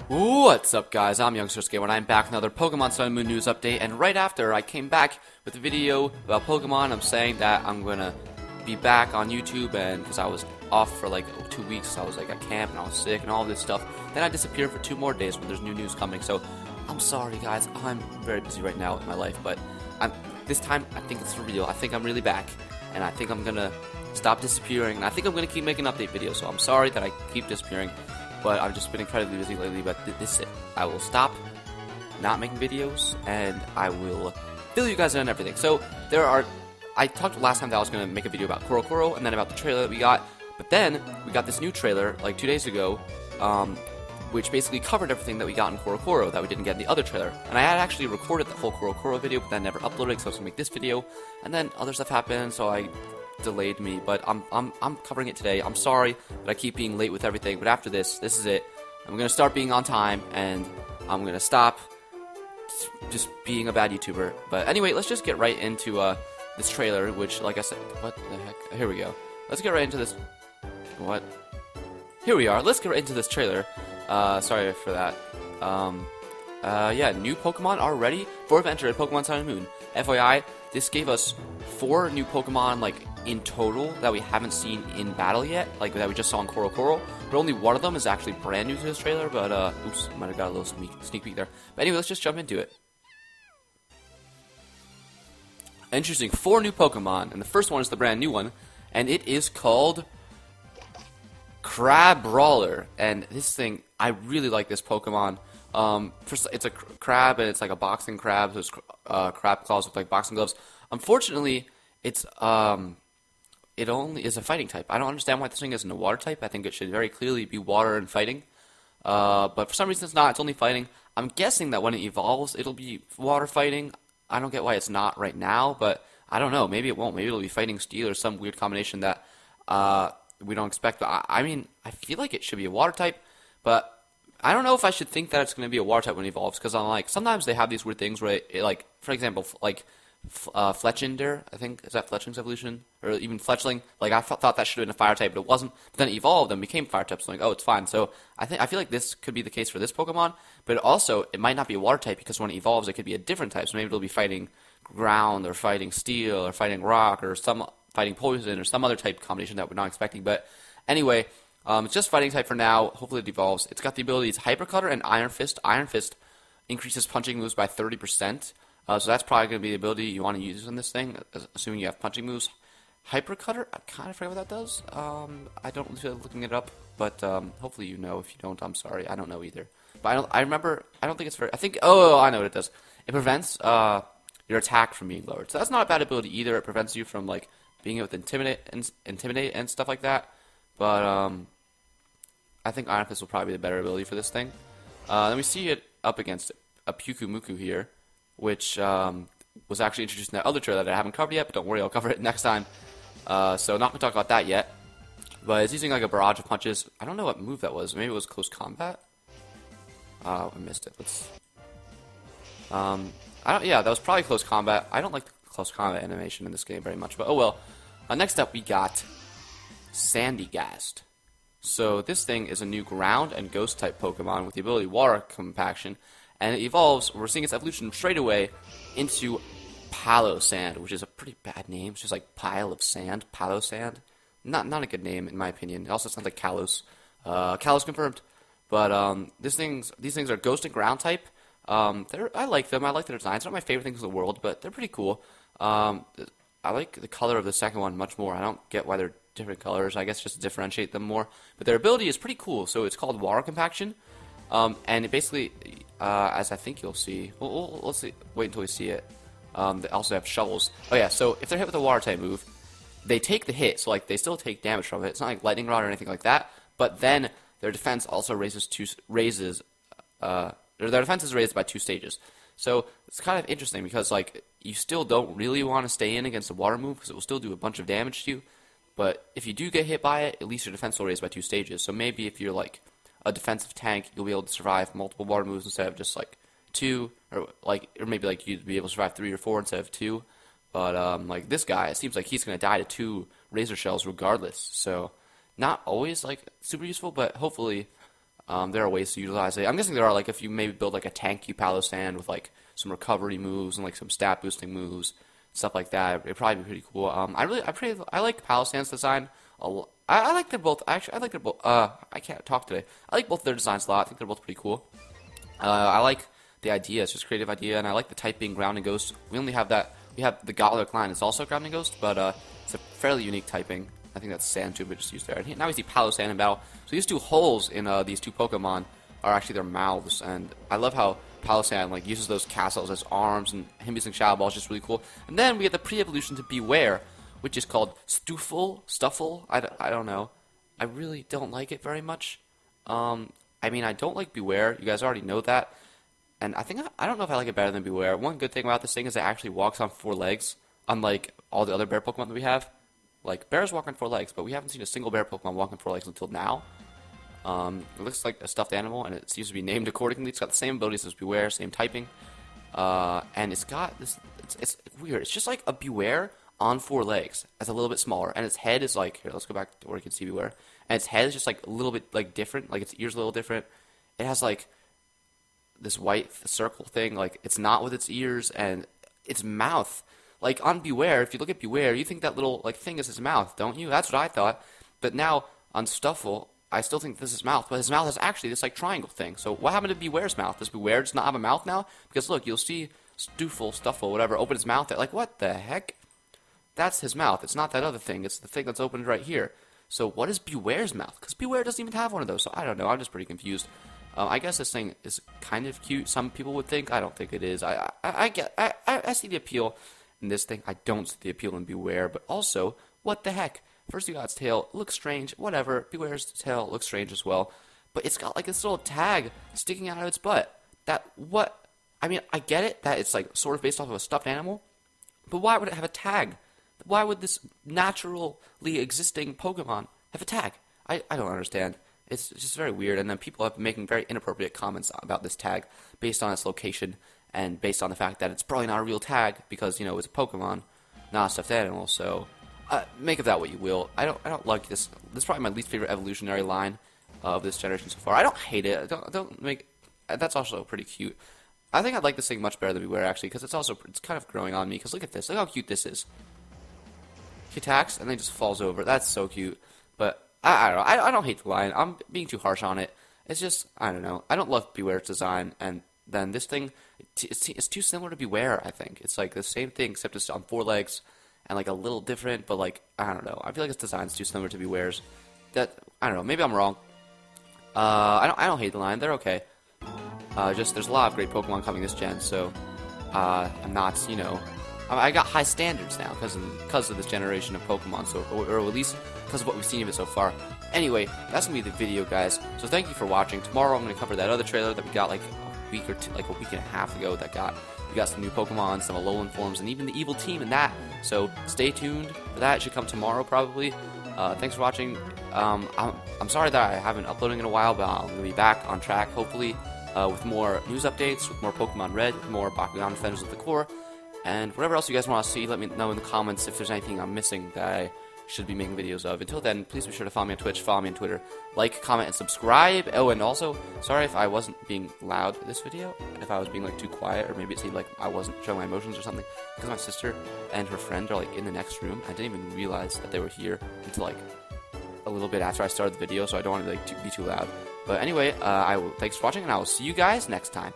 What's up, guys? I'm Youngster Skaymore, and I'm back with another Pokemon Sun and Moon news update. And right after I came back with a video about Pokemon, I'm saying that I'm gonna be back on YouTube, and because I was off for like 2 weeks, I was like at camp and I was sick and all this stuff. Then I disappeared for 2 more days when there's new news coming. So I'm sorry, guys. I'm very busy right now with my life, but this time I think it's for real. I think I'm really back, and I think I'm gonna stop disappearing, and I think I'm gonna keep making update videos. So I'm sorry that I keep disappearing. But I've just been incredibly busy lately, but this is it. I will stop not making videos, and I will fill you guys in on everything. So, I talked last time that I was going to make a video about Koro, and then about the trailer that we got, but then we got this new trailer, like 2 days ago, which basically covered everything that we got in Koro that we didn't get in the other trailer. And I had actually recorded the whole Koro video, but then never uploaded it, so I was going to make this video, and then other stuff happened, so I delayed me, but I'm covering it today. I'm sorry that I keep being late with everything, but after this is it. I'm gonna start being on time, and I'm gonna stop just being a bad YouTuber. But anyway, let's just get right into this trailer, which, like I said, what the heck? Here we go. Let's get right into this. What? Here we are. Let's get right into this trailer. Sorry for that. Yeah, new Pokemon are ready for adventure at Pokemon Sun and Moon. FYI, this gave us 4 new Pokemon, like, in total that we haven't seen in battle yet, like that we just saw in Koro, but only one of them is actually brand new to this trailer, but, oops, might have got a little sneak peek there. But anyway, let's just jump into it. Introducing 4 new Pokemon, and the first one is the brand new one, and it is called Crabrawler, and this thing, I really like this Pokemon. First, it's a crab, and it's like a boxing crab, so it's crab claws with like boxing gloves. Unfortunately, it's it only is a fighting type. I don't understand why this thing isn't a water type. I think it should very clearly be water and fighting. But for some reason it's not. It's only fighting. I'm guessing that when it evolves, it'll be water fighting. I don't get why it's not right now, but I don't know. Maybe it won't. Maybe it'll be fighting steel or some weird combination that we don't expect. But I mean, I feel like it should be a water type, but I don't know if I should think that it's going to be a water type when it evolves, because I'm like, sometimes they have these weird things where it, like, for example, like Fletchinder, I think, is that Fletchling's evolution? Or even Fletchling, like, I thought that should have been a fire type, but it wasn't. But then it evolved and became fire type, so I'm like, oh, it's fine. So I feel like this could be the case for this Pokemon, but it might not be a water type, because when it evolves, it could be a different type. So maybe it'll be fighting ground, or fighting steel, or fighting rock, or fighting poison, or some other type combination that we're not expecting. But anyway, it's just fighting type for now. Hopefully it evolves. It's got the abilities Hyper Cutter and Iron Fist. Iron Fist increases punching moves by 30%. So that's probably going to be the ability you want to use in this thing, assuming you have punching moves. Hyper Cutter, I kind of forget what that does. I don't feel like looking it up, but hopefully you know. If you don't, I'm sorry. I don't know either. But I don't think it's very. I know what it does. It prevents your attack from being lowered. So that's not a bad ability either. It prevents you from like being able to intimidate and stuff like that. But I think Iron Fist will probably be the better ability for this thing. Then we see it up against a Pyukumuku here, which was actually introduced in that other trailer that I haven't covered yet, but don't worry, I'll cover it next time. So not going to talk about that yet. But it's using like a barrage of punches. I don't know what move that was. Maybe it was close combat? I missed it. Yeah, that was probably close combat. I don't like the close combat animation in this game very much, but oh well. Next up, we got Sandygast. So this thing is a new ground and ghost type Pokemon with the ability Water Compaction, and it evolves. We're seeing its evolution straight away into Palosand, which is a pretty bad name. It's just like pile of sand, Palosand. Not a good name in my opinion. It also sounds like Kalos. Kalos confirmed. But these things are ghost and ground type. I like them. I like their designs. They're not my favorite things in the world, but they're pretty cool. I like the color of the second one much more. I don't get why they're different colors. I guess just to differentiate them more. But their ability is pretty cool. So it's called Water Compaction. And it basically, as I think you'll see, let's see, wait until we see it. They also have shovels. Oh yeah, so if they're hit with a water type move, they take the hit, so like they still take damage from it. It's not like lightning rod or anything like that. But then their defense also their defense is raised by 2 stages. So it's kind of interesting because like you still don't really want to stay in against a water move because it will still do a bunch of damage to you. But if you do get hit by it, at least your defense will raise by 2 stages. So maybe if you're like a defensive tank, you'll be able to survive multiple water moves instead of just like 2, or maybe like you'd be able to survive 3 or 4 instead of 2. But like this guy, it seems like he's gonna die to 2 razor shells regardless. So not always like super useful, but hopefully There are ways to utilize it. I'm guessing there are, like, if you maybe build like a tanky Palo Sand with like some recovery moves and like some stat boosting moves, stuff like that. It'd probably be pretty cool. I like Palo Sand's design. I like them both. Actually, I like them both. I can't talk today. I like both their designs a lot. I think they're both pretty cool. I like the idea. It's just a creative idea, and I like the type being Ground and Ghost. We only have that. We have the Gauntlet line. It's also Ground and Ghost, but it's a fairly unique typing. I think that's Sand Tube we just used there. And now we see Palo Sand in battle. So these two holes in these two Pokemon are actually their mouths, and I love how Palo Sand like uses those castles as arms, and him using Shadow Ball is just really cool. And then we get the pre-evolution to Beware, which is called Stuffle. I don't know. I really don't like it very much. I mean, I don't like Beware. You guys already know that. And I don't know if I like it better than Beware. One good thing about this thing is it actually walks on 4 legs, unlike all the other bear Pokemon that we have. Like, bears walk on 4 legs, but we haven't seen a single bear Pokemon walk on 4 legs until now. It looks like a stuffed animal, and it seems to be named accordingly. It's got the same abilities as Beware, same typing. And it's got this, it's weird. It's just like a Beware on 4 legs. It's a little bit smaller, and its head is like, here, let's go back to where you can see Beware. And its head is just like a little bit like different, like its ears a little different. It has like this white circle thing, like it's not with its ears, and its mouth. Like on Beware, if you look at Beware, you think that little like thing is his mouth, don't you? That's what I thought. But now on Stuffle, I still think this is his mouth, but his mouth is actually this like triangle thing. So what happened to Beware's mouth? Does Beware just not have a mouth now? Because look, you'll see Stuffle, whatever, open his mouth. Like, what the heck? That's his mouth. It's not that other thing. It's the thing that's opened right here. So what is Beware's mouth? Because Beware doesn't even have one of those. So I don't know. I'm just pretty confused. I guess this thing is kind of cute. Some people would think. I don't think it is. I see the appeal in this thing. I don't see the appeal in Beware. But also, what the heck? First you got its tail. It looks strange. Whatever. Beware's tail looks strange as well. But it's got like this little tag sticking out of its butt. I mean, I get it that it's like sort of based off of a stuffed animal. But why would it have a tag? Why would this naturally existing Pokemon have a tag? I don't understand. It's just very weird, and then people have been making very inappropriate comments about this tag based on its location and based on the fact that it's probably not a real tag because, you know, it's a Pokemon, not a stuffed animal. So make of that what you will. I don't like this. This is probably my least favorite evolutionary line of this generation so far. I don't hate it. Don't make. That's also pretty cute. I think I'd like this thing much better than Beware actually because it's kind of growing on me. Because look at this. Look how cute this is. He attacks and then just falls over. That's so cute. But I don't know. I don't hate the line. I'm being too harsh on it. It's just, I don't know. I don't love Beware's design. And then this thing, it's too similar to Beware, I think. It's like the same thing except it's on 4 legs and like a little different. But like, I don't know. I feel like its design's too similar to Beware's. I don't know. Maybe I'm wrong. I don't hate the line. They're okay. Just there's a lot of great Pokemon coming this gen. So I'm not, you know. I got high standards now because of this generation of Pokemon, so or at least because of what we've seen of it so far. Anyway, that's gonna be the video, guys. So thank you for watching. Tomorrow I'm gonna cover that other trailer that we got like a week and a half ago. We got some new Pokemon, some Alolan forms, and even the evil team in that. So stay tuned for that. It should come tomorrow probably. Thanks for watching. I'm sorry that I haven't uploaded in a while, but I'm gonna be back on track hopefully with more news updates, with more Pokemon Red, more Bakugan Defenders of the Core. And whatever else you guys want to see, let me know in the comments if there's anything I'm missing that I should be making videos of. Until then, please be sure to follow me on Twitch, follow me on Twitter, like, comment, and subscribe. Oh, and also, sorry if I wasn't being loud in this video, if I was being like too quiet, or maybe it seemed like I wasn't showing my emotions or something, because my sister and her friend are like in the next room. I didn't even realize that they were here until like a little bit after I started the video, so I don't want to like be too loud. But anyway, thanks for watching, and I will see you guys next time.